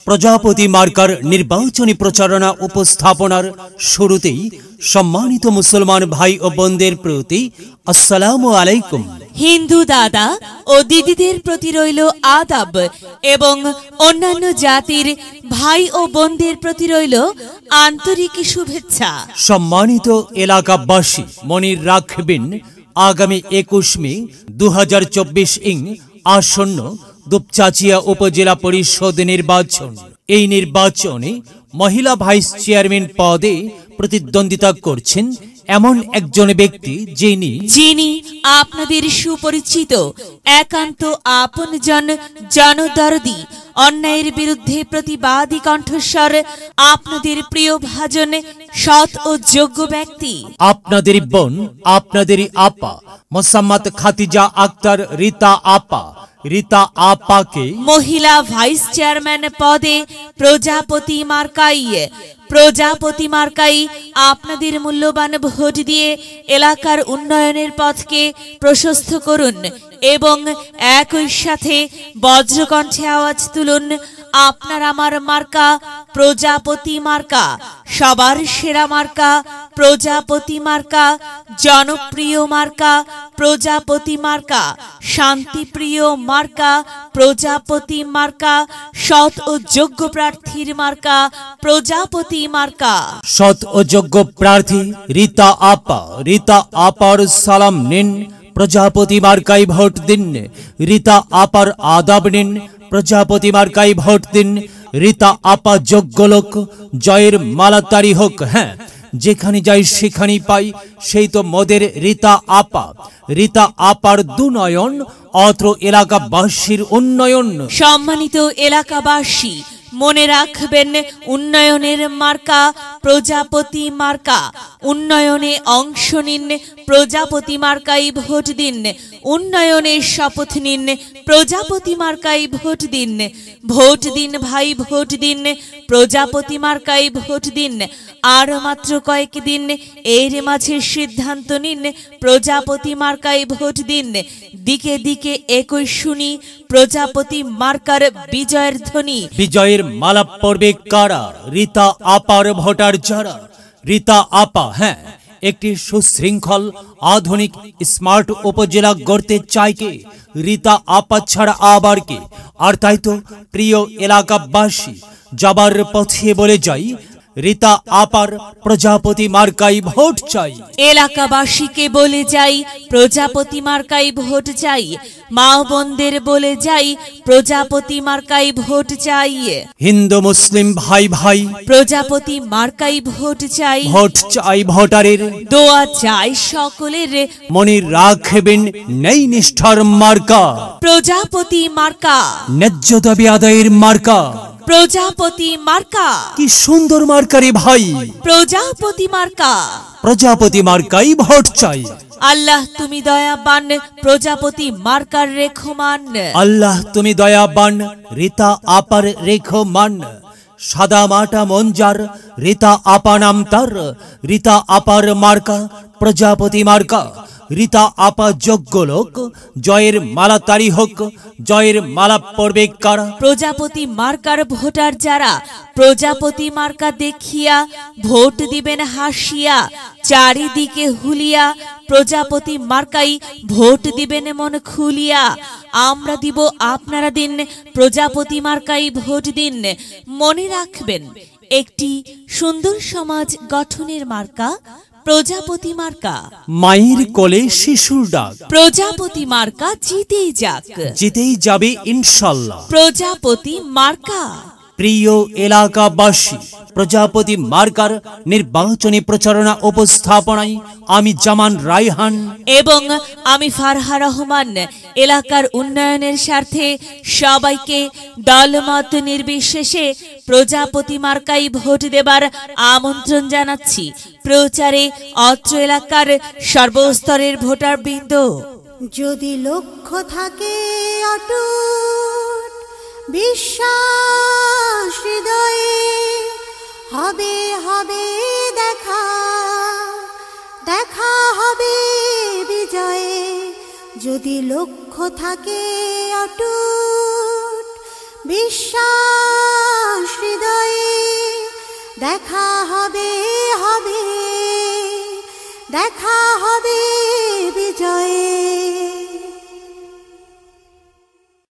প্রজাপতি মার্কার নির্বাচনী প্রচারণা উপস্থাপনার শুরুতেই সম্মানিত মুসলমান ভাই ও বোনদের প্রতি আসসালামু আলাইকুম। হিন্দু দাদা ও দিদিদের প্রতি রইল আদাব এবং অন্যান্য জাতির ভাই ও বোনদের প্রতি রইল আন্তরিক শুভেচ্ছা। সম্মানিত এলাকাবাসী, মনে রাখবেন আগামী 21 মে 2024 ইং আসন্ন দুপচাচিয়া উপজেলা পরিষদ নির্বাচন। এই নির্বাচনে মহিলা ভাইস চেয়ারম্যান পদে প্রতিদ্বন্দ্বিতা করছেন এমন একজন ব্যক্তি যিনি আপনাদের সুপরিচিত, একান্ত আপনজন, জনদরদি, অন্যায়ের বিরুদ্ধে প্রতিবাদী কণ্ঠস্বর, আপনাদের প্রিয় ভাজন, সৎ ও যোগ্য ব্যক্তি, আপনাদের বোন, আপনাদেরই আপা মোসাম্মত খাদিজা আক্তার রীতা আপাকে মহিলা ভাইস চেয়ারম্যান পদে প্রজাপতি মার্কাই আপনাদের মূল্যবান ভোট দিয়ে এলাকার উন্নয়নের পথকে প্রশস্ত করুন এবং একই সাথে বজ্রকণ্ঠে আওয়াজ তুলুন, আপনার আমার মার্কা প্রজাপতি মার্কা, সবার সেরা মার্কা প্রজাপতি মার্কা, জনপ্রিয় মার্কা প্রজাপতি মার্কা, শান্তিপ্রিয় মার্কা প্রজাপতি মার্কা, সৎ ও যোগ্য প্রার্থীর মার্কা প্রজাপতি মার্কা। সৎ ও যোগ্য প্রার্থী রীতা আপার সালাম নিন, প্রজাপতি মার্কাই ভোট দিন। রীতা আপার আদাব নিন, প্রজাপতি মার্কাই ভোট দিন। রীতা আপা যোগ্য লোক, জয়ের মালাতারি হোক। হ্যাঁ, যেখানে যাই সেখানেই পাই, সেই তো মোদের রীতা আপার দুনয়ন, অত্র এলাকাবাসীর উন্নয়ন। সম্মানিত এলাকাবাসী, মনে রাখবেন, উন্নয়নের মার্কা প্রজাপতি মার্কা। উন্নয়নে অংশ নিন, প্রজাপতি মার্কাই ভোট দিন। উন্নয়নের শপথ নিন, প্রজাপতি মার্কাই ভোট দিন। ভোট দিন ভাই, ভোট দিন, প্রজাপতি মার্কাই ভোট দিন। আর মাত্র কয়েকদিন, এর মাঝে সিদ্ধান্ত নিন, প্রজাপতি মার্কাই ভোট দিন। দিকে দিকে একই শুনি প্রজাপতি মার্কার বিজয়ের ধ্বনি। বিজয়ের মালা পড়বে কারা? রীতা আপার ভোটার যারা। রীতা আপা, হ্যাঁ, একটি সুশৃঙ্খল, আধুনিক, স্মার্ট উপজেলা গড়তে চায় কে? রীতা আপা ছাড়া আবার কে? আর তাই তো প্রিয় এলাকাবাসী, যাবার পথে বলে যাই, রীতা আপার প্রজাপতি মার্কাই ভোট চাই। এলাকাবাসীকে বলে যাই, প্রজাপতি মার্কাই ভোট চাই। মা বোনদের বলে যাই, প্রজাপতি মার্কাই ভোট চাই। হিন্দু মুসলিম ভাই প্রজাপতি মার্কাই ভোট চাই। ভোট চাই ভোটারের, দোয়া চাই সকলের। মনে রাখবেন, নেই নিষ্ঠার মার্কা প্রজাপতি মার্কা, ন্যায্য দাবি আদায়ের মার্কা প্রজাপতি মার্কা। কি সুন্দর মার্কারে ভাই, প্রজাপতি মার্কা। প্রজাপতি মার্কাই ভোট চাই। আল্লাহ তুমি দয়াবান, প্রজাপতি মার্কার রেখমান। আল্লাহ তুমি দয়াবান, রীতা আপার রেখমান। সাদা মাটা মঞ্জার, রীতা আপা নাম তার। রীতা আপার মার্কা প্রজাপতি মার্কা। রীতা আপা যোগ্য লোক, জয়ের মালা তারি হোক। জয়ের মালা পড়বে কারা? প্রজাপতি মার্কার ভোটার যারা, প্রজাপতি মার্কা দেখিয়া ভোট দিবেন হাসিয়া। চারিদিকে হুলিয়া, প্রজাপতি মার্কাই ভোট দিবেন মন খুলিয়া। আমরা দিব, আপনারা দিন, প্রজাপতি মার্কাই ভোট দিন। মনে রাখবেন, একটি সুন্দর সমাজ গঠনের মার্কা প্রজাপতি মার্কা। মায়ের কোলে শিশুর ডাক, প্রজাপতি মার্কা জিতেই যাক, জিতেই যাবে ইনশাল্লাহ। প্রজাপতি মার্কা। প্রিয় এলাকাবাসী, প্রজাপতি মার্কার নির্বাচনী প্রচারণা উপস্থাপনায় আমি জামান রায়হান এবং আমি ফারহা রহমান এলাকার উন্নয়নের স্বার্থে সবাইকে দলমত নির্বিশেষে প্রজাপতি মার্কাই ভোট দেবার আমন্ত্রণ জানাচ্ছি। প্রচারে অত্র এলাকার সর্বস্তরের ভোটারবৃন্দ। যদি লক্ষ্য থাকে অটুট বিশ্বাস হৃদয়ে, হবে হবে দেখা হবে বিজয়ে। যদি লক্ষ্য থাকে অটুট বিশ্বাস হৃদয়ে দেখা হবে হবে দেখা হবে বিজয়ে।